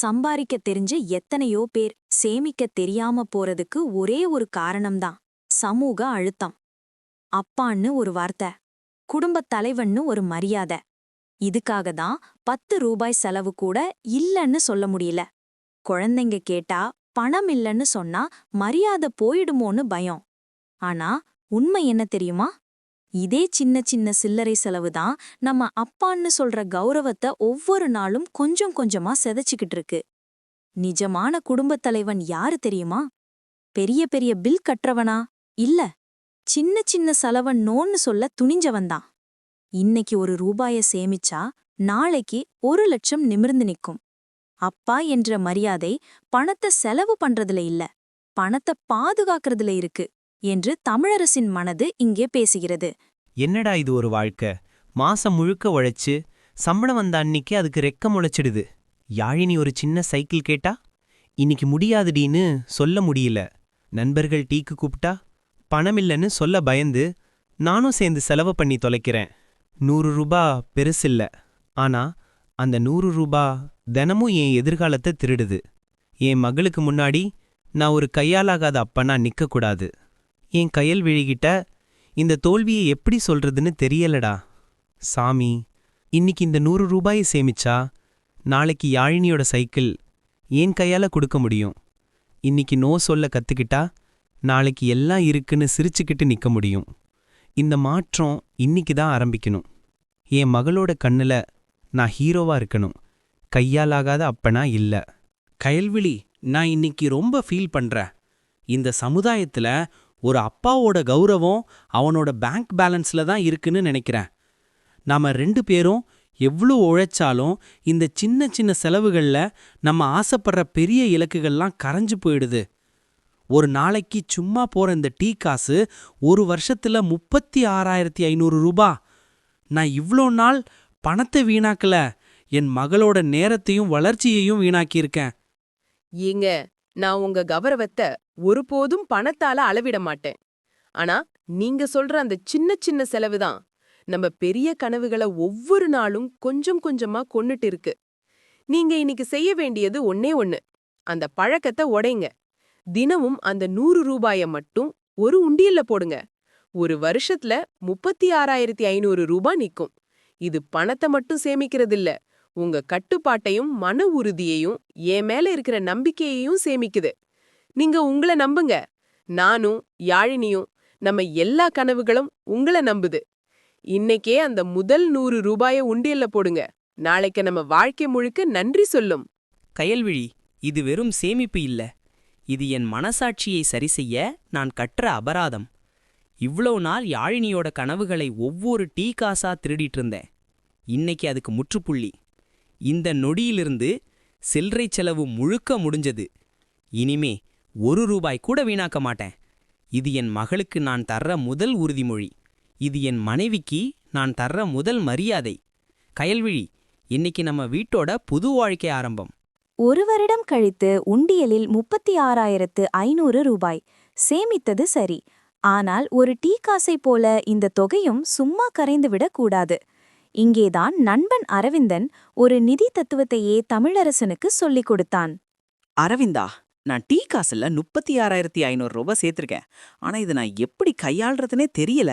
சம்பாதிக்க தெரிஞ்ச எத்தனையோ பேர் சேமிக்க தெரியாம போறதுக்கு ஒரே ஒரு காரணம்தான் சமூக அழுத்தம். அப்பான்னு ஒரு வார்த்தை, குடும்பத் தலைவன்னு ஒரு மரியாதை. இதுக்காக தான் 10 ரூபாய் செலவு கூட இல்லன்னு சொல்ல முடியல. குழந்தைங்க கேட்டா பணம் இல்லன்னு சொன்னா மரியாதை போயிடுமோன்னு பயம். ஆனா உண்மை என்ன தெரியுமா? இதே சின்ன சின்ன சில்லறை செலவுதான் நம்ம அப்பான்னு சொல்ற கௌரவத்தை ஒவ்வொரு நாளும் கொஞ்சம் கொஞ்சமா செதைச்சுக்கிட்டு இருக்கு. நிஜமான குடும்பத் தலைவன் யாரு தெரியுமா? பெரிய பெரிய பில் கட்டுறவனா? இல்ல, சின்ன சின்ன செலவன் நோன்னு சொல்ல துணிஞ்சவன்தான். இன்னைக்கு ஒரு ரூபாய சேமிச்சா நாளைக்கு 1,00,000 நிமிர்ந்து நிக்கும். அப்பா என்ற மரியாதை பணத்தை செலவு பண்றதுல இல்ல, பணத்தை பாதுகாக்கிறதுல இருக்கு என்று தமிழரசின் மனது இங்கே பேசுகிறது. என்னடா இது ஒரு வாழ்க்கை! மாசம் முழுக்க உழைச்சு சம்பளம் வந்த அன்னிக்கு அதுக்கு ரெக்க முளைச்சிடுது. யாழினி ஒரு சின்ன சைக்கிள் கேட்டா இன்னைக்கு முடியாதுடின்னு சொல்ல முடியல. நண்பர்கள் டீக்கு கூப்பிட்டா பணமில்லன்னு சொல்ல பயந்து நானும் சேர்ந்து செலவு பண்ணி தொலைக்கிறேன். 100 ரூபா பெருசில்ல, ஆனா அந்த 100 ரூபா தினமும் என் எதிர்காலத்தை திருடுது. என் மகளுக்கு முன்னாடி நான் ஒரு கையாலாகாத அப்பனா நிக்கக்கூடாது. என் கையல் விழிகிட்ட இந்த தோல்வியை எப்படி சொல்றதுன்னு தெரியலடா. சாமி, இன்னைக்கு இந்த 100 ரூபாயை சேமிச்சா நாளைக்கு யாழினியோட சைக்கிள் ஏன் கையால கொடுக்க முடியும். இன்னைக்கு நோ சொல்ல கத்துக்கிட்டா நாளைக்கு எல்லாம் இருக்குன்னு சிரிச்சுக்கிட்டு நிக்க முடியும். இந்த மாற்றம் இன்னைக்கு தான் ஆரம்பிக்கணும். என் மகளோட கண்ணுல நான் ஹீரோவா இருக்கணும், கையாலாகாத அப்பனா இல்ல. கயல்விழி, நான் இன்னைக்கு ரொம்ப ஃபீல் பண்றேன். இந்த சமுதாயத்துல ஒரு அப்பாவோட கௌரவம் அவனோட பேங்க் பேலன்ஸ்ல தான் இருக்குன்னு நினைக்கிறேன். நாம 2 பேரும் எவ்வளோ உழைச்சாலும் இந்த சின்ன சின்ன செலவுகள்ல நம்ம ஆசைப்படுற பெரிய இலக்குகள்லாம் கரைஞ்சு போயிடுது. ஒரு நாளைக்கு சும்மா போற இந்த டீ காசு ஒரு வருஷத்துல 36,500 ரூபா. நான் இவ்ளோ நாள் பணத்தை வீணாக்கல, என் மகளோட நேரத்தையும் வளர்ச்சியையும் வீணாக்கியிருக்கேன். ஏங்க, நான் உங்க கௌரவத்தை ஒருபோதும் பணத்தால அளவிட மாட்டேன். ஆனா நீங்க சொல்ற அந்த சின்ன சின்ன செலவுதான் நம்ம பெரிய கனவுகளை ஒவ்வொரு நாளும் கொஞ்சம் கொஞ்சமா கொன்னுட்டு இருக்கு. நீங்க இன்னைக்கு செய்ய வேண்டியது ஒன்னே ஒண்ணு, அந்த பழக்கத்தை உடைங்க. தினமும் அந்த 100 ரூபாய மட்டும் ஒரு உண்டியல்ல போடுங்க. ஒரு வருஷத்துல 36,500 ரூபாய் நிக்கும். இது பணத்தை மட்டும் சேமிக்கிறதில்ல, உங்க கட்டுப்பாட்டையும் மன உறுதியையும் என் மேல இருக்கிற நம்பிக்கையையும் சேமிக்குது. நீங்க உங்கள நம்புங்க, நானும் யாழினியும் நம்ம எல்லா கனவுகளும் உங்கள நம்புது. இன்னைக்கே அந்த முதல் 100 ரூபாய உண்டியல்ல போடுங்க. நாளைக்கு நம்ம வாழ்க்கை முழுக்க நன்றி சொல்லும். கயல்விழி, இது வெறும் சேமிப்பு இல்ல, இது என் மனசாட்சியை சரிசெய்ய நான் கற்ற அபராதம். இவ்வளோ நாள் யாழினியோட கனவுகளை ஒவ்வொரு டீ காசா திருடிட்டு இருந்தேன். இன்னைக்கு அதுக்கு முற்றுப்புள்ளி. இந்த நொடியிலிருந்து சில்லறை செலவு முழுக்க முடிஞ்சது. இனிமே 1 ரூபாய் கூட வீணாக்க மாட்டேன். இது என் மகளுக்கு நான் தர்ற முதல் உறுதிமொழி. இது என் மனைவிக்கு நான் தர்ற முதல் மரியாதை. கயல்விழி, இன்னைக்கு நம்ம வீட்டோட புது வாழ்க்கை ஆரம்பம். 1 வருடம் கழித்து உண்டியலில் 36,500 ரூபாய் சேமித்தது சரி. ஆனால் ஒரு டீ காசை போல இந்த தொகையும் சும்மா கரைந்துவிடக் கூடாது. இங்கேதான் நண்பன் அரவிந்தன் ஒரு நிதி தத்துவத்தையே தமிழரசனுக்கு சொல்லிக் கொடுத்தான். அரவிந்தா, நான் டீ காசுல 36,500 ரூபாய் சேர்த்திருக்கேன். ஆனா இதை நான் எப்படி கையாள்றதுனே தெரியல.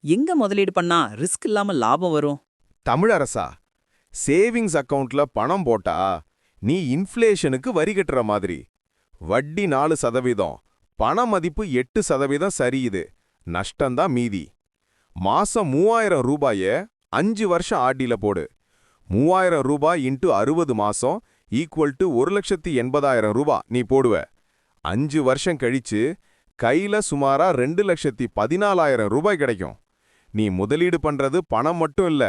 எங்க முதலீடு பண்ணா ரிஸ்க் இல்லாம லாபம் வரும்? தமிழரசா, சேவிங்ஸ் அக்கவுண்ட்ல பணம் போட்டா நீ இன்ஃப்ளேஷனுக்கு வரி கட்டுற மாதிரி. வட்டி 4%, பண மதிப்பு 8% சரியுது, நஷ்டந்தான் மீதி. மாசம் 3,000 ரூபாய 5 வருஷம் ஆர்டில போடு. 3,000 ரூபாய் இன்ட்டு 60 மாசம் ஈக்குவல் டு 1,80,000 ரூபாய் நீ போடுவ. 5 வருஷம் கழிச்சு கையில சுமாரா 2,14,000 ரூபாய் கிடைக்கும். நீ முதலீடு பண்றது பணம் மட்டும் இல்ல,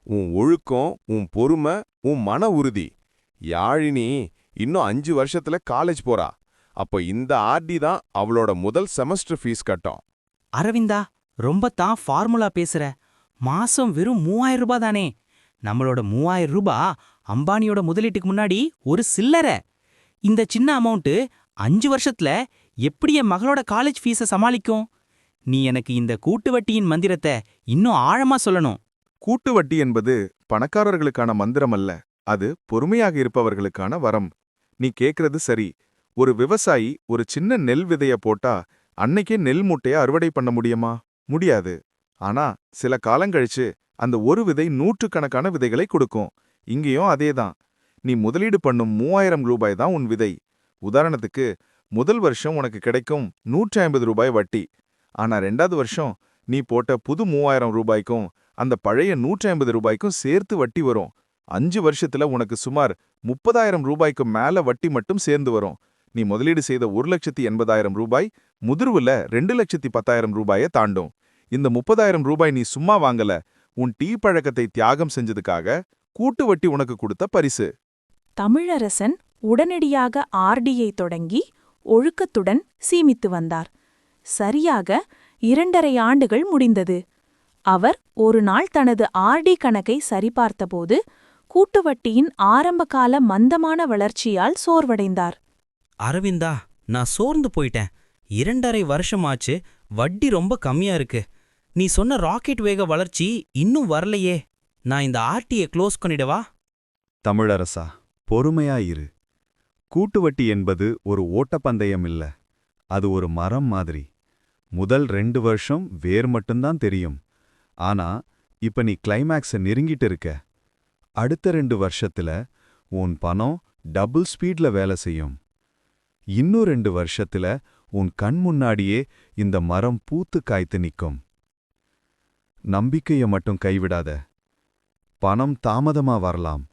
உன் ஒழுக்கம், உன் பொறுமை, உன் மன உறுதி. யாழினி இன்னும் 5 வருஷத்துல காலேஜ் போறா. அப்போ இந்த ஆர்டி தான் அவளோட முதல் செமஸ்டர் ஃபீஸ் கட்டும். அரவிந்தா, ரொம்ப தான் ஃபார்முலா பேசுற. மாசம் வெறும் 3,000 ரூபாய் தானே. நம்மளோட 3,000 ரூபாய் அம்பானியோட முதலீட்டுக்கு முன்னாடி ஒரு சில்லறை. இந்த சின்ன அமௌண்ட் 5 வருஷத்துல எப்படி என் மகளோட காலேஜ் ஃபீஸை சமாளிக்கும்? நீ எனக்கு இந்த கூட்டு வட்டியின் மந்திரத்தை இன்னும் ஆழமா சொல்லணும். கூட்டு வட்டி என்பது பணக்காரர்களுக்கான மந்திரம் அல்ல, அது பொறுமையாக இருப்பவர்களுக்கான வரம். நீ கேக்குறது சரி. ஒரு விவசாயி ஒரு சின்ன நெல் விதைய போட்டா அன்னைக்கே நெல் மூட்டைய அறுவடை பண்ண முடியுமா? முடியாது. ஆனா சில காலங்கழிச்சு அந்த ஒரு விதை நூற்றுக்கணக்கான விதைகளை கொடுக்கும். இங்கேயும் அதேதான். நீ முதலீடு பண்ணும் 3000 ரூபாய் தான் உன் விதை. உதாரணத்துக்கு முதல் வருஷம் உனக்கு கிடைக்கும் 150 ரூபாய் வட்டி. ஆனா 2வது வருஷம் நீ போட்ட புது 3000 ரூபாய்க்கும் அந்த பழைய 150 ரூபாய்க்கும் சேர்த்து வட்டி வரும். 5 வருஷத்துல உனக்கு சுமார் 30,000 ரூபாய்க்கு மேல வட்டி மட்டும் சேர்ந்து வரும். நீ முதலீடு செய்த 1,80,000 ரூபாய் முதிர்வுல 2,10,000 ரூபாயை தாண்டும். இந்த 30,000 ரூபாய் நீ சும்மா வாங்கல, உன் டீ பழக்கத்தை தியாகம் செஞ்சதுக்காக கூட்டு வட்டி உனக்கு கொடுத்த பரிசு. தமிழரசன் உடனடியாக ஆர்டியை தொடங்கி ஒழுக்கத்துடன் சீமித்து வந்தார். சரியாக 2½ ஆண்டுகள் முடிந்தது. அவர் ஒரு நாள் தனது ஆர்டி கணக்கை சரிபார்த்தபோது கூட்டுவட்டியின் ஆரம்பகால மந்தமான வளர்ச்சியால் சோர்வடைந்தார். அரவிந்தா, நான் சோர்ந்து போயிட்டேன். 2½ வருஷமாச்சு, வட்டி ரொம்ப கம்மியா இருக்கு. நீ சொன்ன ராக்கெட் வேக வளர்ச்சி இன்னும் வரலையே. நான் இந்த ஆர்டியை க்ளோஸ் பண்ணிடவா? தமிழரசா, பொறுமையாயிரு. கூட்டுவட்டி என்பது ஒரு ஓட்டப்பந்தயம் இல்ல. அது ஒரு மரம் மாதிரி. முதல் 2 வருஷம் வேர் மட்டும்தான் தெரியும். ஆனா இப்ப நீ கிளைமேக்ஸ நெருங்கிட்டு இருக்க. அடுத்த 2 வருஷத்துல உன் பணம் டபுள் ஸ்பீட்ல வேலை செய்யும். இன்னும் 2 வருஷத்துல உன் கண் முன்னாடியே இந்த மரம் பூத்து காய்த்து நிக்கும். நம்பிக்கைய மட்டும் கைவிடாத. பணம் தாமதமா வரலாம்,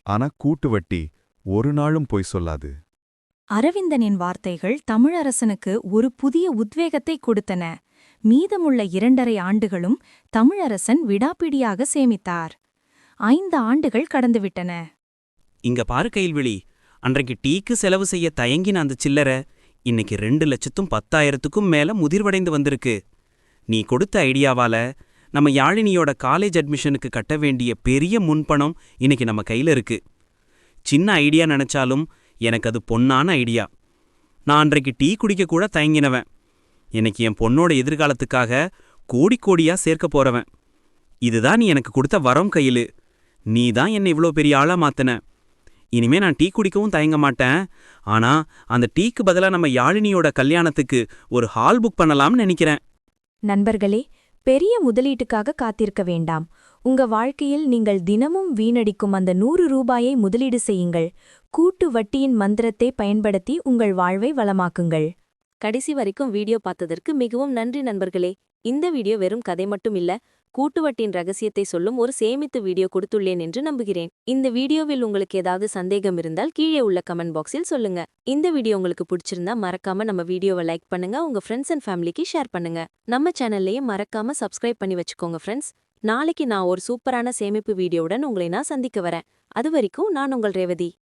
ஆனா கூட்டுவட்டி ஒரு நாளும் பொய் சொல்லாது. அரவிந்தனின் வார்த்தைகள் தமிழரசனுக்கு ஒரு புதிய உத்வேகத்தை கொடுத்தன. மீதமுள்ள 2½ ஆண்டுகளும் தமிழரசன் விடாப்பிடியாக சேமித்தார். 5 ஆண்டுகள் கடந்துவிட்டன. இங்க பாரு கைல்விழி, அன்றைக்கு டீக்கு செலவு செய்ய தயங்கின அந்த சில்லற இன்னைக்கு 2,10,000க்கும் மேல முதிர்வடைந்து வந்திருக்கு. நீ கொடுத்த ஐடியாவால நம்ம யாழினியோட காலேஜ் அட்மிஷனுக்கு கட்ட வேண்டிய பெரிய முன்பணம் இன்னைக்கு நம்ம கையில இருக்கு. சின்ன ஐடியா நினைச்சாலும் எனக்கு அது பொன்னான ஐடியா. நான் அன்றைக்கு டீ குடிக்க கூட தயங்கினவன். இன்னைக்கு என் பொண்ணோட எதிர்காலத்துக்காக கோடிக்கோடியா சேர்க்க போறவன். இதுதான் நீ எனக்கு கொடுத்த வரம் கையிலு. நீ தான் என்னை இவ்ளோ பெரிய ஆளா மாத்தன. இனிமே நான் டீ குடிக்கவும் தயங்க மாட்டேன். ஆனா அந்த டீக்கு பதிலா நம்ம யாழினியோட கல்யாணத்துக்கு ஒரு ஹால் புக் பண்ணலாம்னு நினைக்கிறேன். நண்பர்களே, பெரிய முதலீட்டுக்காக காத்திருக்க வேண்டாம். உங்க வாழ்க்கையில் நீங்கள் தினமும் வீணடிக்கும் அந்த 100 ரூபாயை முதலீடு செய்யுங்கள். கூட்டு வட்டியின் மந்திரத்தை பயன்படுத்தி உங்கள் வாழ்வை வளமாக்குங்கள். கடைசி வரைக்கும் வீடியோ பார்த்ததற்கு மிகவும் நன்றி நண்பர்களே. இந்த வீடியோ வெறும் கதை மட்டும் இல்ல, கூட்டுவட்டியின் ரகசியத்தை சொல்லும் ஒரு சேமித்து வீடியோ கொடுத்துள்ளேன் என்று நம்புகிறேன். இந்த வீடியோவில் உங்களுக்கு ஏதாவது சந்தேகம் இருந்தால் கீழே உள்ள கமெண்ட் பாக்ஸில் சொல்லுங்க. இந்த வீடியோ உங்களுக்கு பிடிச்சிருந்தா மறக்காம நம்ம வீடியோவை லைக் பண்ணுங்க, உங்க ஃப்ரெண்ட்ஸ் அண்ட் ஃபேமிலிக்கு ஷேர் பண்ணுங்க. நம்ம சேனல்லையே மறக்காம சப்ஸ்கிரைப் பண்ணி வச்சுக்கோங்க ஃப்ரெண்ட்ஸ். நாளைக்கு நான் ஒரு சூப்பரான சேமிப்பு வீடியோவுடன் உங்களை நான் சந்திக்க வரேன். அது வரைக்கும் நான் உங்கள் ரேவதி.